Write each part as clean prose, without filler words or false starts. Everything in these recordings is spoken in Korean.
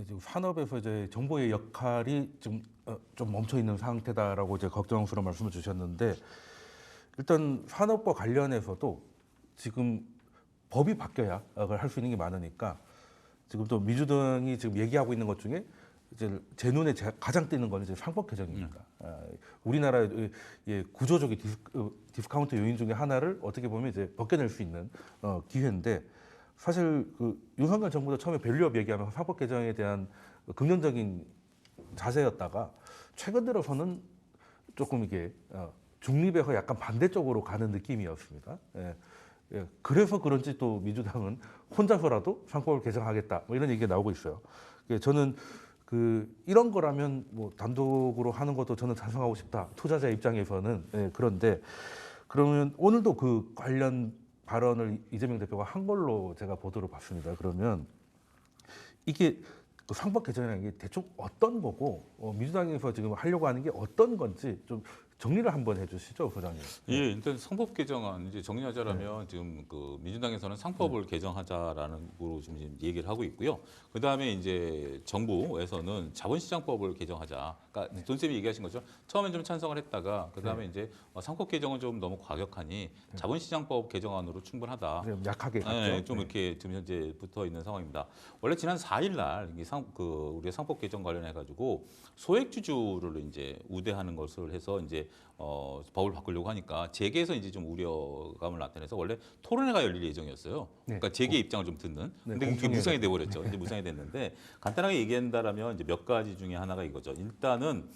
지금 산업에서 이제 정보의 역할이 좀 멈춰 있는 상태다라고 이제 걱정스러운 말씀을 주셨는데 일단 산업과 관련해서도 지금 법이 바뀌어야 그걸 할 수 있는 게 많으니까 지금 또 민주당이 지금 얘기하고 있는 것 중에 이제 제 눈에 가장 띄는 건 이제 상법 개정입니다. 우리나라의 구조적인 디스카운트 요인 중에 하나를 어떻게 보면 이제 벗겨낼 수 있는 기회인데 사실 그 윤석열 정부도 처음에 밸류업 얘기하면서 상법 개정에 대한 긍정적인 자세였다가 최근 들어서는 조금 이게 중립에서 약간 반대쪽으로 가는 느낌이었습니다. 그래서 그런지 또 민주당은 혼자서라도 상법을 개정하겠다 뭐 이런 얘기가 나오고 있어요. 저는 이런 거라면 뭐 단독으로 하는 것도 저는 찬성하고 싶다. 투자자 입장에서는 그런데 그러면 오늘도 그 관련 발언을 이재명 대표가 한 걸로 제가 보도를 봤습니다. 그러면 이게 상법 개정이라는 게 대충 어떤 거고 민주당에서 지금 하려고 하는 게 어떤 건지 좀 정리를 한번 해주시죠, 소장님. 예, 일단 상법 개정안 이제 정리하자라면 지금 그 민주당에서는 상법을 개정하자라는 거로 지금 얘기를 하고 있고요. 그 다음에 이제 정부에서는 자본시장법을 개정하자. 그러니까 돈쌤이 얘기하신 것처럼 처음엔 좀 찬성을 했다가 그 다음에 이제 상법 개정은 좀 너무 과격하니 자본시장법 개정안으로 충분하다. 약하게 갔죠. 네, 좀 이렇게 지금 현재 붙어 있는 상황입니다. 원래 지난 4일날 우리가 상법 개정 관련해 가지고 소액주주를 이제 우대하는 것을 해서 이제 법을 바꾸려고 하니까 재계에서 이제 좀 우려감을 나타내서 원래 토론회가 열릴 예정이었어요. 그러니까 재계 입장을 좀 듣는. 근데 그게 무상이 돼 버렸죠. 이제 무상이 됐는데 간단하게 얘기한다라면 이제 몇 가지 중에 하나가 이거죠. 일단은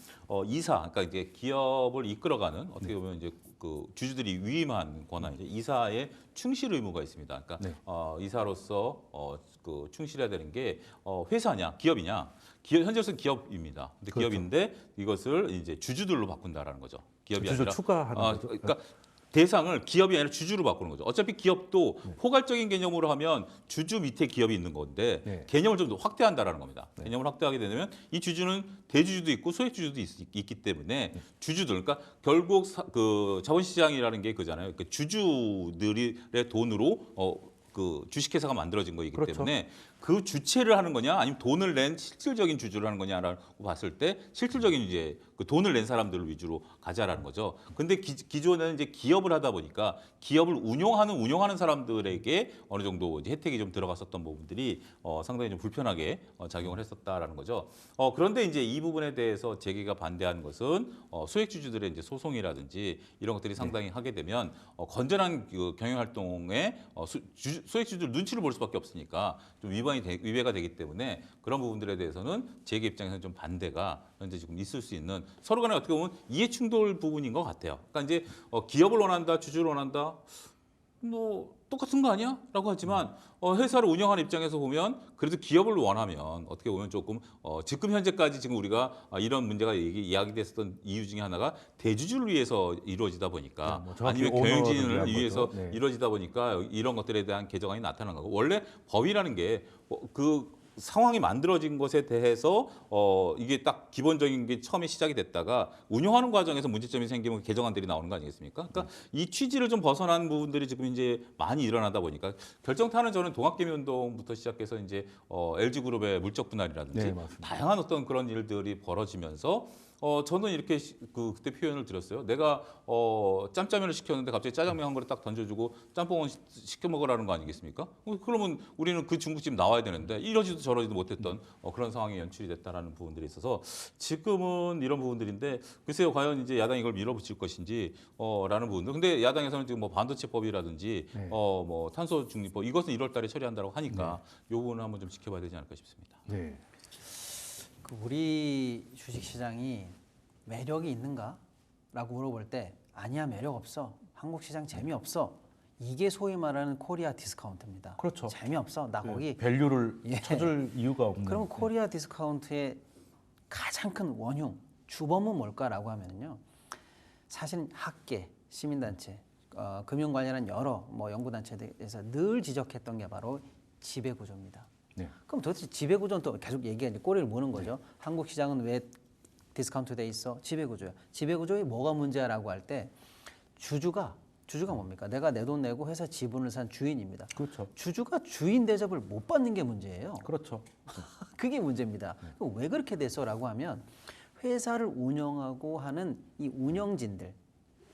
이사, 그러니까 이제 기업을 이끌어가는 어떻게 보면 이제 그 주주들이 위임한 권한이죠. 이사의 충실 의무가 있습니다. 그러니까 이사로서 그 충실해야 되는 게 회사냐, 기업이냐. 현재로서는 기업입니다. 근데 그렇죠. 기업인데 이것을 이제 주주들로 바꾼다라는 거죠. 기업이 주주 아니라 추가하는 거죠. 그러니까 대상을 기업이 아니라 주주로 바꾸는 거죠. 어차피 기업도 포괄적인 개념으로 하면 주주 밑에 기업이 있는 건데 개념을 좀 더 확대한다라는 겁니다. 개념을 확대하게 되면 이 주주는 대주주도 있고 소액주주도 있기 때문에 주주들, 그러니까 결국 그 자본시장이라는 게 그잖아요. 그 주주들의 돈으로 그 주식회사가 만들어진 거이기 그렇죠. 때문에 그 주체를 하는 거냐 아니면 돈을 낸 실질적인 주주를 하는 거냐라고 봤을 때 실질적인 이제 그 돈을 낸 사람들을 위주로 가자라는 거죠. 근데 기존에는 이제 기업을 하다 보니까 기업을 운용하는 사람들에게 어느 정도 이제 혜택이 좀 들어갔었던 부분들이 상당히 좀 불편하게 작용을 했었다라는 거죠. 그런데 이제 이 부분에 대해서 재계가 반대하는 것은 소액주주들의 이제 소송이라든지 이런 것들이 상당히 하게 되면 건전한 그 경영 활동에 소액주주들 눈치를 볼 수밖에 없으니까 좀 위배가 되기 때문에 그런 부분들에 대해서는 재계 입장에서는 좀 반대가 현재 지금 있을 수 있는 서로 간에 어떻게 보면 이해 충돌 부분인 것 같아요. 그러니까 이제 기업을 원한다, 주주를 원한다. 뭐 똑같은 거 아니야? 라고 하지만 회사를 운영하는 입장에서 보면 그래도 기업을 원하면 어떻게 보면 조금 지금 현재까지 지금 우리가 이런 문제가 이야기됐었던 이유 중에 하나가 대주주를 위해서 이루어지다 보니까 아니면 경영진을 위해서 이루어지다 보니까 이런 것들에 대한 개정안이 나타난 거고 원래 법이라는 게 그 상황이 만들어진 것에 대해서 이게 딱 기본적인 게 처음에 시작이 됐다가 운영하는 과정에서 문제점이 생기면 개정안들이 나오는 거 아니겠습니까? 그러니까 이 취지를 좀 벗어난 부분들이 지금 이제 많이 일어나다 보니까 결정타는 저는 동학개미운동부터 시작해서 이제 LG그룹의 물적 분할이라든지 다양한 어떤 그런 일들이 벌어지면서 저는 이렇게 그때 표현을 드렸어요. 내가 짬짜면을 시켰는데 갑자기 짜장면 한 그릇 딱 던져주고 짬뽕은 시켜 먹으라는 거 아니겠습니까? 그러면 우리는 그 중국집 나와야 되는데 이러지도 저러지도 못했던 그런 상황이 연출이 됐다라는 부분들이 있어서 지금은 이런 부분들인데 글쎄요 과연 이제 야당이 이걸 밀어붙일 것인지 라는 부분들. 근데 야당에서는 지금 뭐 반도체법이라든지 뭐 탄소 중립법 이것은 1월달에 처리한다고 하니까 이 부분은 한번 좀 지켜봐야 되지 않을까 싶습니다. 네. 우리 주식시장이 매력이 있는가라고 물어볼 때 아니야 매력 없어. 한국 시장 재미없어. 이게 소위 말하는 코리아 디스카운트입니다. 그렇죠. 재미없어. 나 거기 밸류를 쳐줄 이유가 없는. 그럼 코리아 디스카운트의 가장 큰 원흉, 주범은 뭘까라고 하면요. 사실 학계, 시민단체, 금융 관련한 여러 연구단체에서 늘 지적했던 게 바로 지배구조입니다. 그럼 도대체 지배구조는 또 계속 얘기하는데 꼬리를 무는 거죠. 한국 시장은 왜 디스카운트 돼 있어? 지배구조야. 지배구조에 뭐가 문제야라고 할 때 주주가 주주가 뭡니까? 내가 내 돈 내고 회사 지분을 산 주인입니다. 그렇죠. 주주가 주인 대접을 못 받는 게 문제예요. 그렇죠. 그게 문제입니다. 그럼 왜 그렇게 됐어라고 하면 회사를 운영하고 하는 이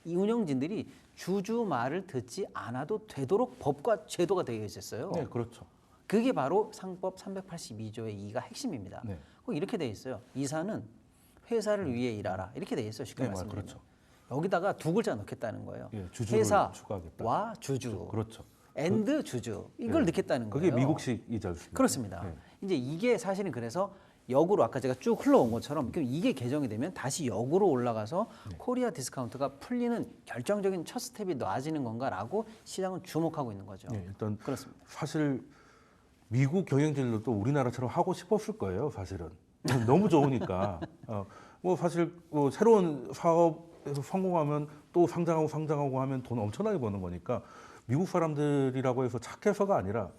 운영진들이 주주 말을 듣지 않아도 되도록 법과 제도가 되어 있었어요. 네, 그렇죠. 그게 바로 상법 382조의 2가 핵심입니다. 네. 꼭 이렇게 돼 있어요. 이사는 회사를 위해 일하라 이렇게 돼 있어요. 쉽게 네, 말씀드리면. 그렇죠. 여기다가 두 글자 넣겠다는 거예요. 예, 주주를 추가하겠다. 회사와 주주, 그렇죠. 앤드 주주 이걸 네. 넣겠다는 거예요. 그게 미국식이지 않습니까? 그렇습니다. 네. 이제 이게 사실은 그래서 역으로 아까 제가 쭉 흘러온 것처럼 그럼 이게 개정이 되면 다시 역으로 올라가서 코리아 디스카운트가 풀리는 결정적인 첫 스텝이 놔지는 건가라고 시장은 주목하고 있는 거죠. 네, 일단 그렇습니다. 사실 미국 경영진들도 우리나라처럼 하고 싶었을 거예요. 사실은 너무 좋으니까. 뭐 사실 뭐 새로운 사업에서 성공하면 또 상장하고 하면 돈 엄청나게 버는 거니까 미국 사람들이라고 해서 착해서가 아니라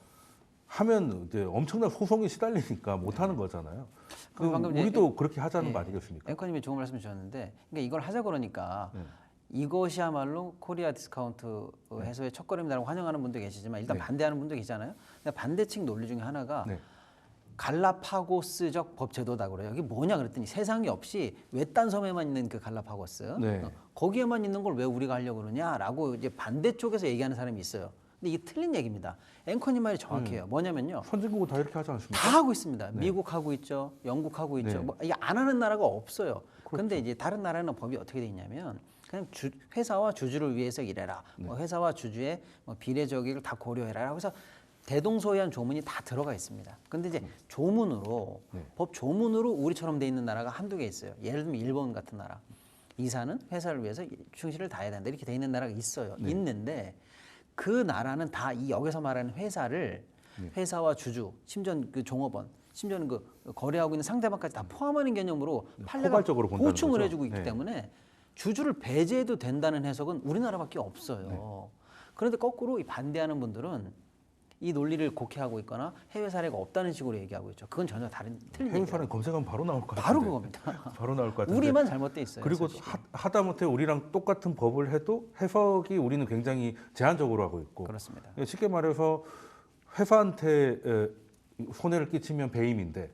하면 이제 엄청난 소송에 시달리니까 못 하는 거잖아요. 그럼 방금 이제 우리도 그렇게 하자는 예. 거 아니겠습니까? 앵커님이 좋은 말씀 주셨는데 그러니까 이걸 하자 그러니까 네. 이것이야말로 코리아 디스카운트 해소의 첫걸음이라고 환영하는 분도 계시지만 일단 네. 반대하는 분도 계시잖아요. 근데 반대측 논리 중에 하나가 네. 갈라파고스적 법제도다 그래요. 이게 뭐냐 그랬더니 세상에 없이 외딴 섬에만 있는 그 갈라파고스 네. 거기에만 있는 걸 왜 우리가 하려고 그러냐라고 이제 반대쪽에서 얘기하는 사람이 있어요. 근데 이게 틀린 얘기입니다. 앵커님 말이 정확해요. 뭐냐면요. 선진국은 다 이렇게 하지 않습니까? 다 하고 있습니다. 미국 하고 있죠. 영국 하고 있죠. 네. 뭐 이게 안 하는 나라가 없어요. 그런데 이제 다른 나라는 법이 어떻게 돼 있냐면 그냥 회사와 주주를 위해서 일해라. 뭐 회사와 주주의 뭐 비례적익을 다 고려해라. 그래서 대동소이한 조문이 다 들어가 있습니다. 근데 이제 조문으로 법 조문으로 우리처럼 돼 있는 나라가 한두 개 있어요. 예를 들면 일본 같은 나라. 이사는 회사를 위해서 충실을 다해야 된다. 이렇게 돼 있는 나라가 있어요. 있는데 그 나라는 다 이 여기서 말하는 회사를 회사와 주주, 심지어 그 종업원, 심지어는 그 거래하고 있는 상대방까지 다 포함하는 개념으로 판례가 포괄적으로 본다는 보충을 거죠. 해주고 있기 네. 때문에 주주를 배제해도 된다는 해석은 우리나라밖에 없어요. 그런데 거꾸로 이 반대하는 분들은 이 논리를 곡해하고 있거나 해외 사례가 없다는 식으로 얘기하고 있죠. 그건 전혀 다른 틀린 해외 얘기예요. 사례 검색하면 바로 나올 것 같아요. 바로 그겁니다. 바로 나올 것 같은데. 우리만 잘못돼 있어요. 그리고 사실. 하다못해 우리랑 똑같은 법을 해도 해석이 우리는 굉장히 제한적으로 하고 있고 그렇습니다. 쉽게 말해서 회사한테 손해를 끼치면 배임인데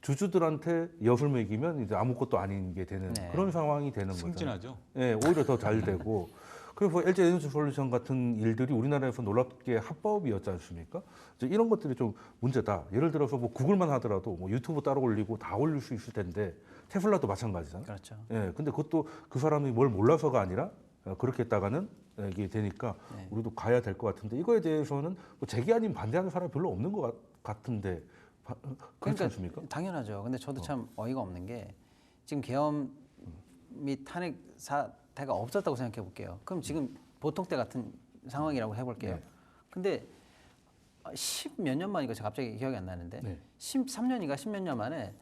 주주들한테 엿을 먹이면 이제 아무것도 아닌 게 되는 네. 그런 상황이 되는 거죠. 승진하죠. 예, 오히려 더 잘 되고. 그래서 LG 에너지 솔루션 같은 일들이 우리나라에서 놀랍게 합법이었지 않습니까? 이제 이런 것들이 좀 문제다. 예를 들어서 뭐 구글만 하더라도 뭐 유튜브 따로 올리고 다 올릴 수 있을 텐데 테슬라도 마찬가지잖아요. 그렇죠. 예, 근데 그것도 그 사람이 뭘 몰라서가 아니라 그렇게 했다가는 이게 되니까 네. 우리도 가야 될 것 같은데 이거에 대해서는 뭐 제기 아닌 반대하는 사람이 별로 없는 것 같은데 그렇지 않습니까? 당연하죠. 근데 저도 참 어이가 없는 게 지금 계엄 및 탄핵 사태가 없었다고 생각해 볼게요. 그럼 지금 보통 때 같은 상황이라고 해볼게요. 네. 근데 10 몇 년 만이고 제가 갑자기 기억이 안 나는데 네. 13년인가 10몇 년 만에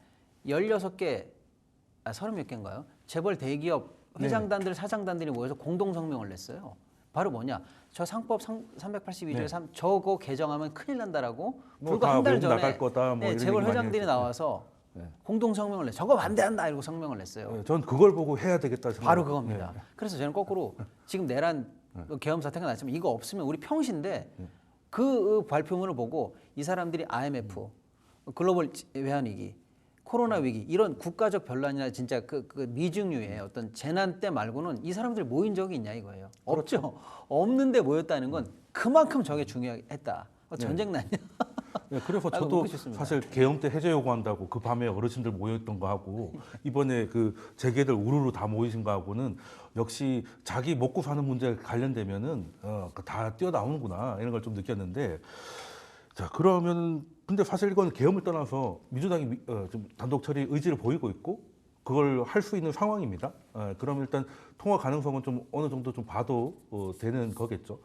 16개, 30몇 개인가요? 재벌 대기업 회장단들, 사장단들이 모여서 공동 성명을 냈어요. 바로 뭐냐? 저 상법 382조의 네. 3 저거 개정하면 큰일 난다라고 뭐 불과 다 한 달 외국 전에 나갈 거다, 뭐 이런 재벌 얘기 많이 회장들이 했죠. 나와서 네. 공동 성명을 내. 저거 반대한다 이러고 성명을 냈어요. 예, 전 그걸 보고 해야 되겠다 생각. 바로 그겁니다. 그래서 저는 거꾸로 지금 내란 계엄 사태가 났지만 이거 없으면 우리 평시인데 그 발표문을 보고 이 사람들이 IMF, 글로벌 외환 위기, 코로나 위기 이런 국가적 변란이나 진짜 그 미중유의 어떤 재난 때 말고는 이 사람들이 모인 적이 있냐 이거예요. 없죠. 없는데 모였다는 건 그만큼 저게 중요했다. 전쟁 났냐? 예, 그래서 아이고, 저도 묻고 싶습니다. 사실 계엄 때 해제 요구한다고 그 밤에 어르신들 모였던 거 하고 이번에 그 재계들 우르르 다 모이신 거 하고는 역시 자기 먹고 사는 문제에 관련되면은 다 뛰어나오는구나 이런 걸 좀 느꼈는데 자 그러면 근데 사실 이건 계엄을 떠나서 민주당이 좀 단독 처리 의지를 보이고 있고 그걸 할 수 있는 상황입니다. 그럼 일단 통화 가능성은 좀 어느 정도 좀 봐도 되는 거겠죠.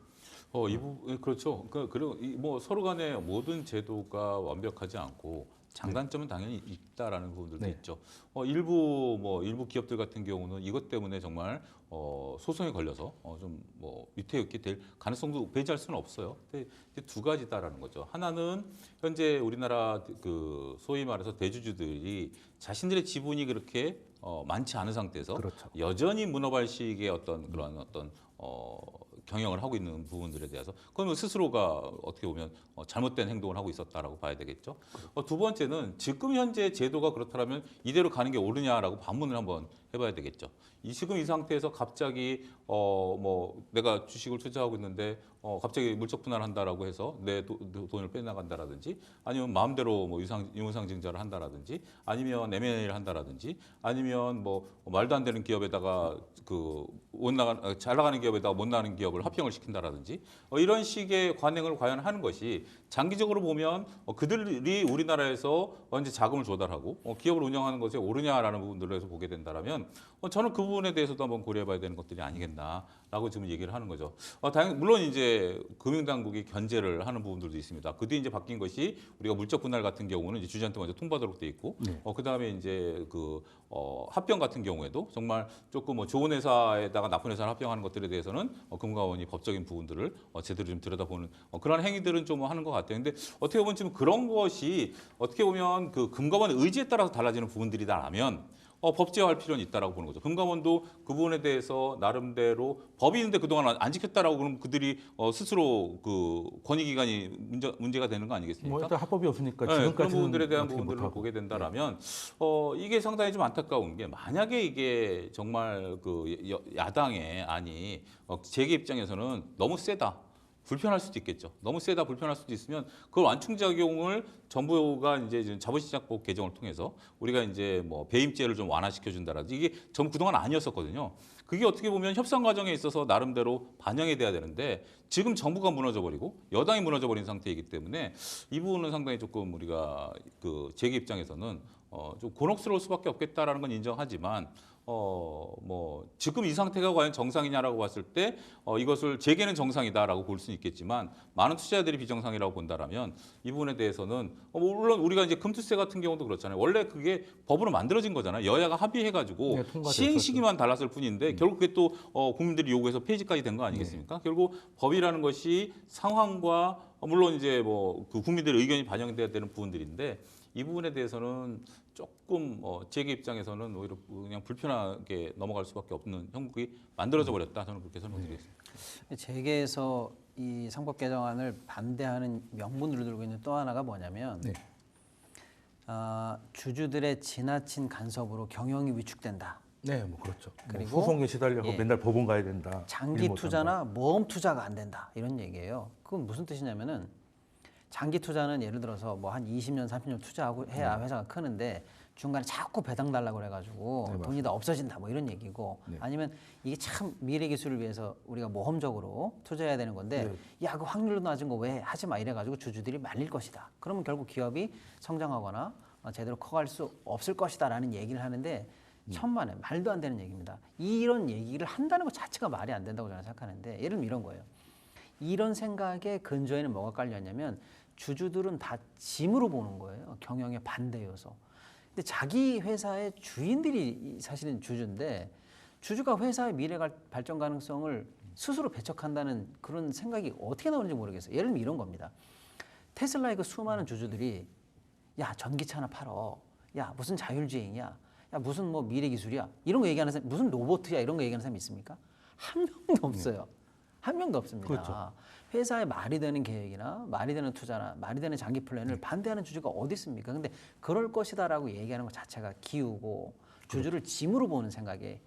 그렇죠. 그리고 뭐 서로 간에 모든 제도가 완벽하지 않고 장단점은 당연히 있다라는 부분들도 네. 있죠. 일부 기업들 같은 경우는 이것 때문에 정말 소송에 걸려서 좀 뭐 위태롭게 될 가능성도 배제할 수는 없어요. 근데 이제 두 가지다라는 거죠. 하나는 현재 우리나라 그 소위 말해서 대주주들이 자신들의 지분이 그렇게 많지 않은 상태에서 그렇죠. 여전히 문어발식의 어떤 그런 경영을 하고 있는 부분들에 대해서 그러면 스스로가 어떻게 보면 잘못된 행동을 하고 있었다라고 봐야 되겠죠. 두 번째는 지금 현재 제도가 그렇다면 이대로 가는 게 옳으냐라고 반문을 한번 해봐야 되겠죠. 지금 이 상태에서 갑자기 뭐 내가 주식을 투자하고 있는데 갑자기 물적 분할한다라고 해서 내 돈을 빼나간다라든지 아니면 마음대로 뭐 유무상증자를 한다라든지 아니면 M&A를 한다라든지 아니면 뭐 말도 안 되는 기업에다가 잘 나가는 기업에다가 못 나가는 기업을 합병을 시킨다라든지 이런 식의 관행을 과연 하는 것이 장기적으로 보면 그들이 우리나라에서 이제 자금을 조달하고 기업을 운영하는 것에 옳으냐라는 부분들에서 보게 된다라면 저는 그 부분에 대해서도 한번 고려해봐야 되는 것들이 아니겠나라고 지금 얘기를 하는 거죠. 물론 이제 금융당국이 견제를 하는 부분들도 있습니다. 그 뒤에 이제 바뀐 것이 우리가 물적 분할 같은 경우는 이제 주주한테 먼저 통보하도록 돼 있고, 그다음에 이제 합병 같은 경우에도 정말 조금 뭐 좋은 회사에다가 나쁜 회사를 합병하는 것들에 대해서는 금감원이 법적인 부분들을 제대로 좀 들여다보는 그런 행위들은 좀 하는 것 같아요. 근데 어떻게 보면 지금 그런 것이 어떻게 보면 그 금감원의 의지에 따라서 달라지는 부분들이다라면 법제화할 필요는 있다라고 보는 거죠. 금감원도 그 부분에 대해서 나름대로 법이 있는데 그동안 안 지켰다라고 그러면 그들이 스스로 그 권익기관이 문제가 되는 거 아니겠습니까? 뭐 일단 합법이 없으니까 네, 지금까지는 그런 부분들에 대한 어떻게 부분들을 못하고. 보게 된다라면 이게 상당히 좀 안타까운 게 만약에 이게 정말 그 야당의 안이 재계 입장에서는 너무 세다. 불편할 수도 있겠죠. 너무 세다 불편할 수도 있으면 그걸 완충작용을 정부가 이제 자본시장법 개정을 통해서 우리가 이제 뭐 배임죄를 좀 완화시켜 준다라든지 이게 전 그동안 아니었었거든요. 그게 어떻게 보면 협상 과정에 있어서 나름대로 반영이 돼야 되는데 지금 정부가 무너져 버리고 여당이 무너져 버린 상태이기 때문에 이 부분은 상당히 조금 우리가 그 재계 입장에서는 좀 곤혹스러울 수밖에 없겠다라는 건 인정하지만 뭐 지금 이 상태가 과연 정상이냐라고 봤을 때 이것을 재계는 정상이다라고 볼 수는 있겠지만 많은 투자자들이 비정상이라고 본다라면 이 부분에 대해서는 물론 우리가 이제 금투세 같은 경우도 그렇잖아요. 원래 그게 법으로 만들어진 거잖아요. 여야가 합의해가지고 네, 통과됐었죠. 시행 시기만 달랐을 뿐인데 결국 그게 또 국민들이 요구해서 폐지까지 된 거 아니겠습니까? 결국 법이라는 것이 상황과 물론 이제 뭐 그 국민들의 의견이 반영돼야 되는 부분들인데 이 부분에 대해서는 조금 재계 입장에서는 오히려 그냥 불편하게 넘어갈 수밖에 없는 형국이 만들어져 버렸다. 저는 그렇게 설명드리겠습니다. 재계에서 이 상법 개정안을 반대하는 명분으로 들고 있는 또 하나가 뭐냐면 네. 주주들의 지나친 간섭으로 경영이 위축된다. 네, 뭐 그렇죠. 그리고 뭐 후송에 시달려서 예. 맨날 법원 가야 된다. 장기 일 못한 투자나 모험 투자가 안 된다. 이런 얘기예요. 그건 무슨 뜻이냐면은 장기 투자는 예를 들어서 뭐 한 20년, 30년 투자하고 해야 회사가 크는데 중간에 자꾸 배당 달라고 그래가지고 네, 돈이 다 없어진다 뭐 이런 얘기고 네. 아니면 이게 참 미래 기술을 위해서 우리가 모험적으로 투자해야 되는 건데 네. 야 그 확률로 낮은 거 왜 하지 마 이래가지고 주주들이 말릴 것이다. 그러면 결국 기업이 성장하거나 제대로 커갈 수 없을 것이다라는 얘기를 하는데 천만에 말도 안 되는 얘기입니다. 이런 얘기를 한다는 것 자체가 말이 안 된다고 저는 생각하는데 예를 들면 이런 거예요. 이런 생각에 근저에는 뭐가 깔려있냐면 주주들은 다 짐으로 보는 거예요. 경영에 반대 요소. 근데 자기 회사의 주인들이 사실은 주주인데 주주가 회사의 미래 발전 가능성을 스스로 배척한다는 그런 생각이 어떻게 나오는지 모르겠어요. 예를 들면 이런 겁니다. 테슬라의 그 수많은 주주들이 야 전기차 하나 팔어. 야 무슨 자율주행이야. 야 무슨 뭐 미래 기술이야. 이런 거 얘기하는 사람 무슨 로봇이야 이런 거 얘기하는 사람이 있습니까? 한 명도 없어요. 한 명도 없습니다. 그렇죠. 회사에 말이 되는 계획이나 말이 되는 투자나 말이 되는 장기 플랜을 반대하는 주주가 어디 있습니까? 근데 그럴 것이다라고 얘기하는 것 자체가 기우고 주주를 짐으로 보는 생각에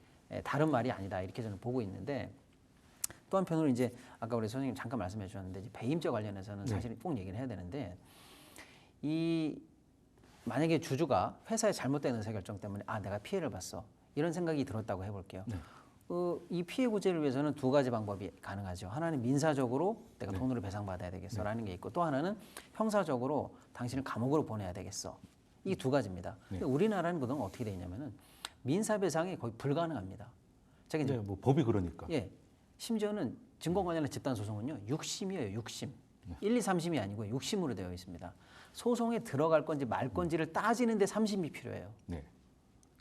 다른 말이 아니다 이렇게 저는 보고 있는데 또 한편으로 이제 아까 우리 선생님 잠깐 말씀해 주셨는데 이제 배임죄 관련해서는 사실 꼭 얘기를 해야 되는데 이 만약에 주주가 회사의 잘못된 의사결정 때문에 아 내가 피해를 봤어 이런 생각이 들었다고 해볼게요. 이 피해 구제를 위해서는 두 가지 방법이 가능하죠. 하나는 민사적으로 내가 돈으로 배상받아야 되겠어라는 게 있고 또 하나는 형사적으로 당신을 감옥으로 보내야 되겠어. 이 두 가지입니다. 근데 우리나라는 그동안 어떻게 돼 있냐면은 민사배상이 거의 불가능합니다. 제가 이제 네, 뭐 법이 그러니까. 예, 심지어는 증권 관련한 집단 소송은요 6심이에요. 6심. 1, 2, 3심이 아니고 6심으로 되어 있습니다. 소송에 들어갈 건지 말 건지를 따지는데 3심이 필요해요. 네.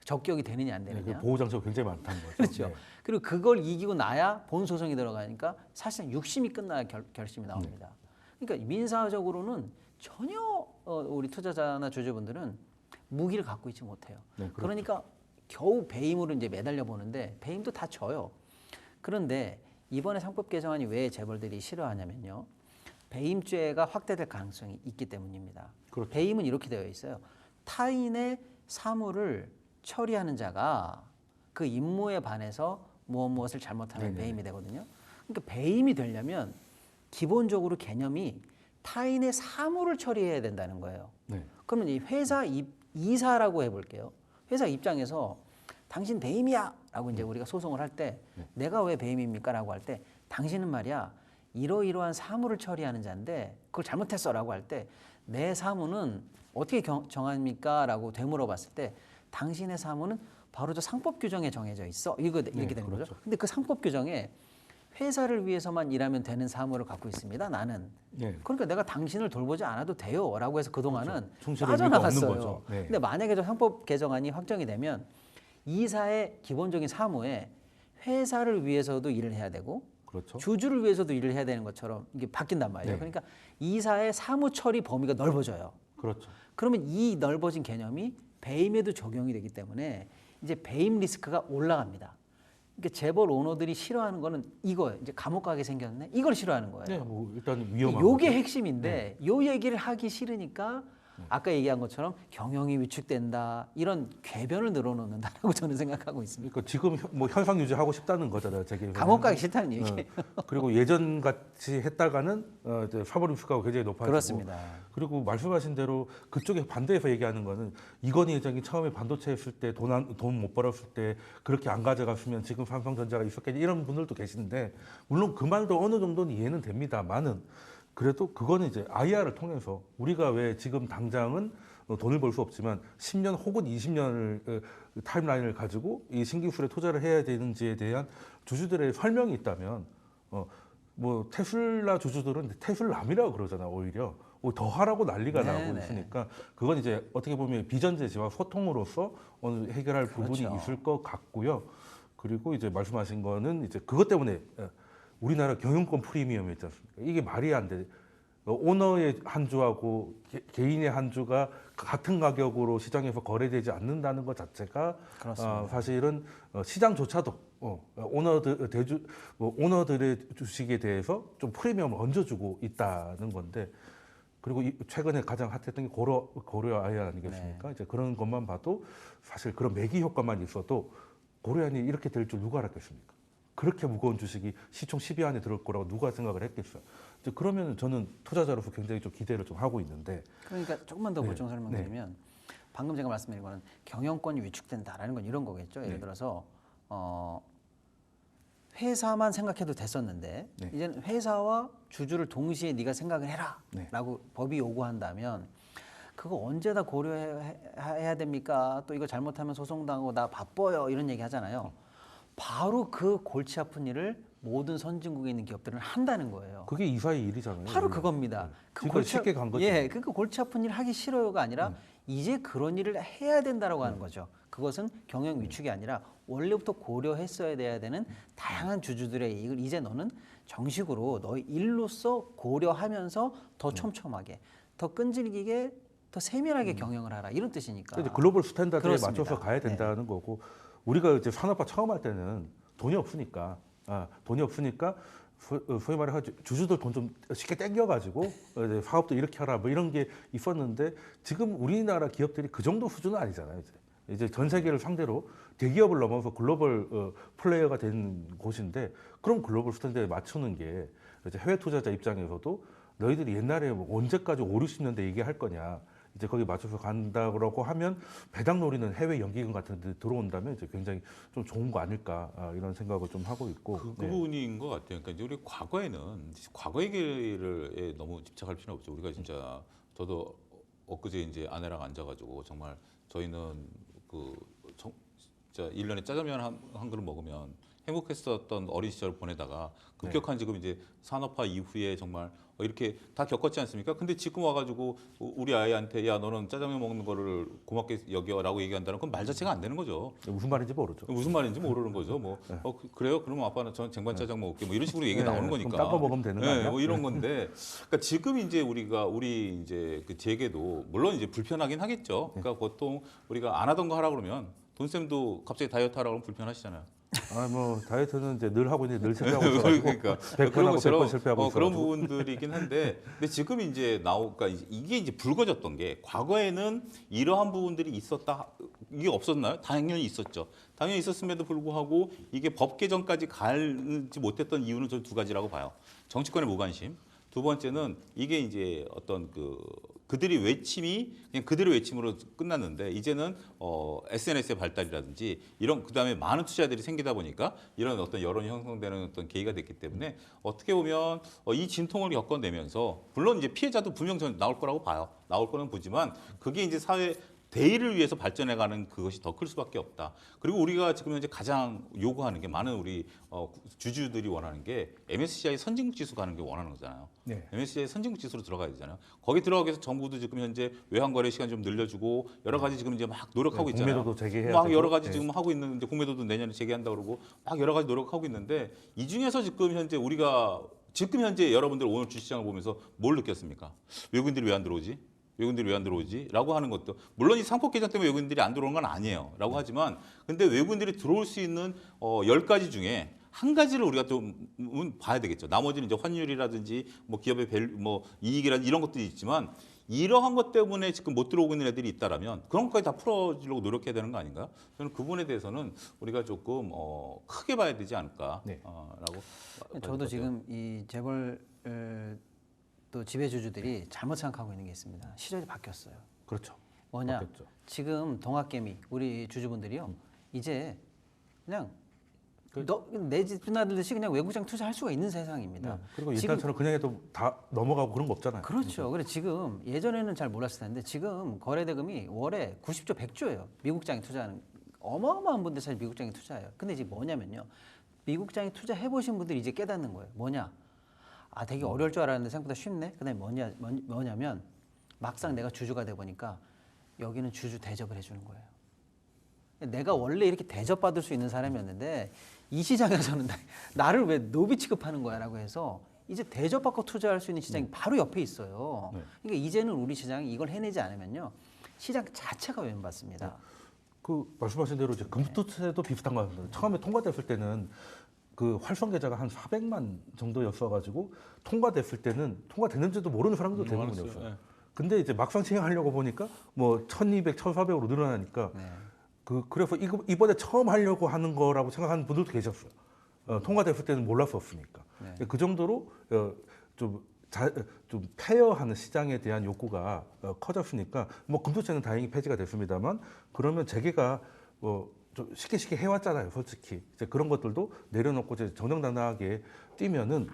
적격이 되느냐 안 네, 되느냐. 그 보호 장치가 굉장히 많다는 거죠. 그렇죠. 네. 그리고 그걸 이기고 나야 본 소송이 들어가니까 사실상 6심이 끝나야 결심이 나옵니다. 그러니까 민사적으로는 전혀 우리 투자자나 주주분들은 무기를 갖고 있지 못해요. 네, 그렇죠. 그러니까 겨우 배임으로 이제 매달려 보는데 배임도 다 져요. 그런데 이번에 상법 개정안이 왜 재벌들이 싫어하냐면요. 배임죄가 확대될 가능성이 있기 때문입니다. 그렇죠. 배임은 이렇게 되어 있어요. 타인의 사물을 처리하는 자가 그 임무에 반해서 무엇을 잘못하면 네네. 배임이 되거든요. 그러니까 배임이 되려면 기본적으로 개념이 타인의 사물을 처리해야 된다는 거예요. 네. 그러면 이 회사 이사라고 해볼게요. 회사 입장에서 당신 배임이야라고 이제 우리가 소송을 할 때 내가 왜 배임입니까라고 할 때 당신은 말이야 이러이러한 사물을 처리하는 자인데 그걸 잘못했어라고 할 때 내 사무는 어떻게 정합니까라고 되물어봤을 때 당신의 사무는 바로 저 상법 규정에 정해져 있어 이렇게 되는 그렇죠. 거죠. 근데 그 상법 규정에 회사를 위해서만 일하면 되는 사무를 갖고 있습니다. 나는. 네. 그러니까 내가 당신을 돌보지 않아도 돼요라고 해서 그동안은 그렇죠. 충실할 의무가 없는 빠져나갔어요. 거죠. 네. 근데 만약에 저 상법 개정안이 확정이 되면 이사의 기본적인 사무에 회사를 위해서도 일을 해야 되고 그렇죠. 주주를 위해서도 일을 해야 되는 것처럼 이게 바뀐단 말이에요. 네. 그러니까 이사의 사무 처리 범위가 넓어져요. 그렇죠. 그러면 이 넓어진 개념이 배임에도 적용이 되기 때문에 이제 배임 리스크가 올라갑니다. 그러니까 재벌 오너들이 싫어하는 거는 이거예요. 이제 감옥 가게 생겼네. 이걸 싫어하는 거예요. 네, 뭐 일단 위험한 요게 거죠. 핵심인데 요 얘기를 하기 싫으니까 아까 얘기한 것처럼 경영이 위축된다 이런 궤변을 늘어놓는다라고 저는 생각하고 있습니다. 그러니까 지금 뭐 현상 유지하고 싶다는 거잖아요. 제게 감옥 가기 싫다는 얘기. 그리고 예전 같이 했다가는 이제 사법 리스크가 굉장히 높아지고 그렇습니다. 그리고 말씀하신 대로 그쪽에 반대해서 얘기하는 거는 이건희 회장이 처음에 반도체 했을 때 돈 못 벌었을 때 그렇게 안 가져갔으면 지금 삼성전자가 있었겠지 이런 분들도 계신데 물론 그 말도 어느 정도는 이해는 됩니다만은 그래도 그거는 이제 IR을 통해서 우리가 왜 지금 당장은 돈을 벌 수 없지만 10년 혹은 20년을 타임라인을 가지고 이 신기술에 투자를 해야 되는지에 대한 주주들의 설명이 있다면 뭐 테슬라 주주들은 테슬람이라고 그러잖아 오히려 더 하라고 난리가 네네. 나고 있으니까 그건 이제 어떻게 보면 비전 제시와 소통으로서 어느 해결할 부분이 그렇죠. 있을 것 같고요. 그리고 이제 말씀하신 거는 이제 그것 때문에 우리나라 경영권 프리미엄이 있지 않습니까? 이게 말이 안 돼. 오너의 한 주하고 개인의 한 주가 같은 가격으로 시장에서 거래되지 않는다는 것 자체가 그렇습니다. 사실은 시장조차도 오너들의 주식에 대해서 좀 프리미엄을 얹어주고 있다는 건데 그리고 최근에 가장 핫했던 게 고려 아이알 아니겠습니까? 이제 그런 것만 봐도 사실 그런 매기 효과만 있어도 고려안이 이렇게 될 줄 누가 알았겠습니까? 그렇게 무거운 주식이 시총 10위 안에 들어올 거라고 누가 생각을 했겠어요. 이제 그러면 저는 투자자로서 굉장히 좀 기대를 좀 하고 있는데 그러니까 조금만 더 네. 보충 설명드리면 방금 제가 말씀드린 거는 경영권이 위축된다라는 건 이런 거겠죠. 예를 네. 들어서 회사만 생각해도 됐었는데 네. 이제는 회사와 주주를 동시에 네가 생각을 해라라고 법이 요구한다면 그거 언제 다 고려해야 됩니까? 또 이거 잘못하면 소송당하고 나 바빠요 이런 얘기 하잖아요. 바로 그 골치 아픈 일을 모든 선진국에 있는 기업들은 한다는 거예요. 그게 이사의 일이잖아요. 바로 원래. 그겁니다. 그 지금까지 쉽게 간 거죠. 예, 그 골치 아픈 일 하기 싫어요가 아니라 이제 그런 일을 해야 된다라고 하는 거죠. 그것은 경영 위축이 아니라 원래부터 고려했어야 돼야 되는 다양한 주주들의 이익을 이제 너는 정식으로 너의 일로서 고려하면서 더 촘촘하게, 더 끈질기게, 더 세밀하게 경영을 하라 이런 뜻이니까. 이제 글로벌 스탠다드에 그렇습니다. 맞춰서 가야 된다는 거고 우리가 이제 산업화 처음 할 때는 돈이 없으니까 소위 말해 주주들 돈 좀 쉽게 땡겨가지고 이제 사업도 이렇게 하라 뭐 이런 게 있었는데 지금 우리나라 기업들이 그 정도 수준은 아니잖아요. 이제 전 세계를 상대로 대기업을 넘어서 글로벌 플레이어가 된 곳인데 그럼 글로벌 스탠다드에 맞추는 게 이제 해외 투자자 입장에서도 너희들이 옛날에 뭐 언제까지 5, 60년대 얘기할 거냐. 이제 거기 맞춰서 간다고 하면 배당 노리는 해외 연기금 같은 데 들어온다면 이제 굉장히 좀 좋은 거 아닐까 이런 생각을 좀 하고 있고 그 부분인 것 같아요. 그러니까 이제 우리 과거 얘기를 너무 집착할 필요는 없죠. 우리가 진짜 저도 엊그제 이제 아내랑 앉아가지고 정말 저희는 진짜 1년에 짜장면 한 그릇 먹으면 행복했었던 어린 시절을 보내다가 급격한 지금 이제 산업화 이후에 정말 이렇게 다 겪었지 않습니까? 근데 지금 와가지고 우리 아이한테 야 너는 짜장면 먹는 거를 고맙게 여겨라고 얘기한다는 건 말 자체가 안 되는 거죠. 무슨 말인지 모르죠. 무슨 말인지 모르는 거죠. 뭐 그래요? 그러면 아빠는 전 쟁반 짜장 먹을게. 뭐 이런 식으로 얘기가 나오는 거니까. 그럼 딴거 먹으면 되는 거 아니야? 뭐 이런 건데. 그러니까 지금 이제 우리 이제 그 재계도 물론 이제 불편하긴 하겠죠. 그러니까 보통 우리가 안 하던 거 하라 그러면 돈쌤도 갑자기 다이어트 하라 그러면 불편하시잖아요. 뭐 다이어트는 이제 늘 하고 있는데 늘 실패하고 있어가지고 그러니까 100번 그런 하고 것처럼 100번 실패하고 그런 있어가지고. 부분들이긴 한데 근데 지금 이제 그러니까 이게 이제 불거졌던 게 과거에는 이러한 부분들이 있었다 이게 없었나요? 당연히 있었죠. 당연히 있었음에도 불구하고 이게 법 개정까지 가지 못했던 이유는 저는 두 가지라고 봐요. 정치권의 무관심. 두 번째는 이게 이제 어떤 그들이 외침이 그냥 그들의 외침으로 끝났는데 이제는 SNS의 발달이라든지 이런 그다음에 많은 투자들이 생기다 보니까 이런 어떤 여론이 형성되는 어떤 계기가 됐기 때문에 어떻게 보면 이 진통을 겪어내면서 물론 이제 피해자도 분명 전 나올 거라고 봐요. 나올 거는 보지만 그게 이제 사회 대의를 위해서 발전해가는 그것이 더 클 수밖에 없다. 그리고 우리가 지금 현재 가장 요구하는 게 많은 우리 주주들이 원하는 게 MSCI 선진국 지수 가는 게 원하는 거잖아요. 네. MSCI 선진국 지수로 들어가야 되잖아요. 거기 들어가기 위해서 정부도 지금 현재 외환 거래 시간 좀 늘려주고 여러 가지 지금 이제 막 노력하고 있잖아요. 공매도도 재개해야 막 되고. 여러 가지 네. 지금 하고 있는데 공매도도 내년에 재개한다 그러고 막 여러 가지 노력하고 있는데 이 중에서 지금 현재 우리가 지금 현재 여러분들 오늘 주시장을 보면서 뭘 느꼈습니까? 외국인들이 왜 안 들어오지? 외국인들이 왜 안 들어오지? 라고 하는 것도 물론 이 상법 개정 때문에 외국인들이 안 들어오는 건 아니에요. 라고 하지만 근데 외국인들이 들어올 수 있는 10가지 중에 한 가지를 우리가 좀 봐야 되겠죠. 나머지는 이제 환율이라든지 뭐 기업의 뭐 이익이라든지 이런 것들이 있지만 이러한 것 때문에 지금 못 들어오고 있는 애들이 있다라면 그런 것까지 다 풀어주려고 노력해야 되는 거 아닌가요? 저는 그 부분에 대해서는 우리가 조금 크게 봐야 되지 않을까 네. 라고 저도 지금 이 재벌 또 지배주주들이 잘못 생각하고 있는 게 있습니다. 시절이 바뀌었어요. 그렇죠. 뭐냐? 바뀌었죠. 지금 동학개미 우리 주주분들이요. 이제 그냥 내 집 드나들듯이 그냥 외국장 투자할 수가 있는 세상입니다. 네. 그리고 지금 예전처럼 그냥 해도 다 넘어가고 그런 거 없잖아요. 그렇죠. 그래 지금 예전에는 잘 몰랐을 텐데 지금 거래 대금이 월에 90조, 100조예요. 미국장에 투자하는 어마어마한 분들 사실 미국장에 투자해요. 근데 이제 뭐냐면요. 미국장에 투자해 보신 분들이 이제 깨닫는 거예요. 뭐냐? 아, 되게 어려울 줄 알았는데 생각보다 쉽네. 그다음에 뭐냐면 막상 내가 주주가 돼 보니까 여기는 주주 대접을 해주는 거예요. 내가 원래 이렇게 대접받을 수 있는 사람이었는데 이 시장에서는 나를 왜 노비 취급하는 거야라고 해서 이제 대접받고 투자할 수 있는 시장이 바로 옆에 있어요. 네. 그러니까 이제는 우리 시장이 이걸 해내지 않으면요 시장 자체가 외면받습니다. 그 말씀하신 대로 이제 금투세도 비슷한 것 같습니다. 처음에 통과됐을 때는 그 활성 계좌가 한 400만 정도였어가지고 통과됐을 때는 통과됐는지도 모르는 사람도 대부분이었어요. 네. 근데 이제 막상 시행하려고 보니까 뭐 1,200, 1,400으로 늘어나니까 네. 그래서 이번에 처음 하려고 하는 거라고 생각하는 분들도 계셨어요. 통과됐을 때는 몰랐었으니까. 네. 그 정도로 좀 페어하는 시장에 대한 욕구가 커졌으니까 뭐 금투세는 다행히 폐지가 됐습니다만 그러면 재계가 좀 쉽게 해왔잖아요, 솔직히. 이제 그런 것들도 내려놓고 이제 정정당당하게 뛰면은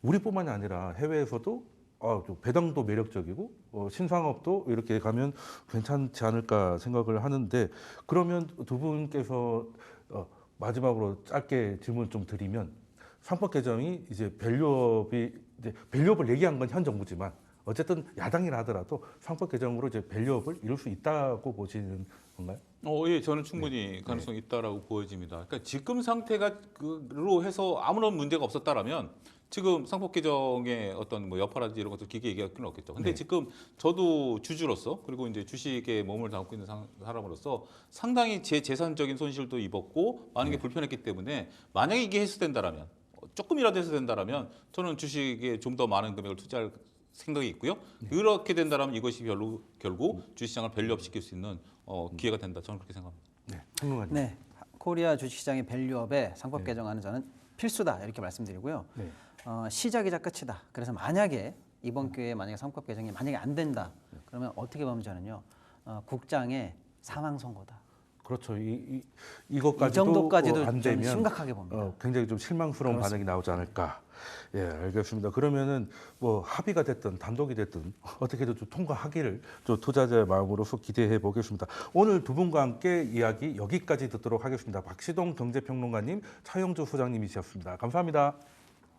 우리뿐만이 아니라 해외에서도 좀 배당도 매력적이고 신상업도 이렇게 가면 괜찮지 않을까 생각을 하는데 그러면 두 분께서 마지막으로 짧게 질문 좀 드리면 상법 개정이 이제 밸류업을 얘기한 건 현 정부지만 어쨌든 야당이라 하더라도 상법 개정으로 이제 밸류업을 이룰 수 있다고 보시는 건가요? 예, 저는 충분히 가능성이 있다라고 보여집니다. 그러니까 지금 상태가로 해서 아무런 문제가 없었다라면 지금 상법 개정의 어떤 뭐 여파라든지 이런 것들 길게 얘기할 필요는 없겠죠. 근데 네. 지금 저도 주주로서 그리고 이제 주식에 몸을 담고 있는 사람으로서 상당히 제 재산적인 손실도 입었고 많은 게 불편했기 때문에 만약에 이게 해소된다라면 조금이라도 해소된다라면 저는 주식에 좀 더 많은 금액을 투자할 생각이 있고요. 그렇게 된다면 이것이 결국 주식시장을 밸류업 시킬 수 있는 기회가 된다. 저는 그렇게 생각합니다. 네, 평론가님. 네, 코리아 주식시장의 밸류업에 상법 개정안은 저는 필수다 이렇게 말씀드리고요. 네. 시작이자 끝이다. 그래서 만약에 이번 기회에 만약에 상법 개정이 만약에 안 된다. 그러면 어떻게 보면 저는요 국장의 사망 선고다. 그렇죠. 이것까지도 이 정도까지도 안 저는 되면 심각하게 봅니다. 굉장히 좀 실망스러운 그렇습니다. 반응이 나오지 않을까. 예, 알겠습니다. 그러면은 뭐 합의가 됐든 단독이 됐든 어떻게든 좀 통과하기를 좀 투자자의 마음으로서 기대해 보겠습니다. 오늘 두 분과 함께 이야기 여기까지 듣도록 하겠습니다. 박시동 경제평론가님, 차영주 소장님이셨습니다. 감사합니다.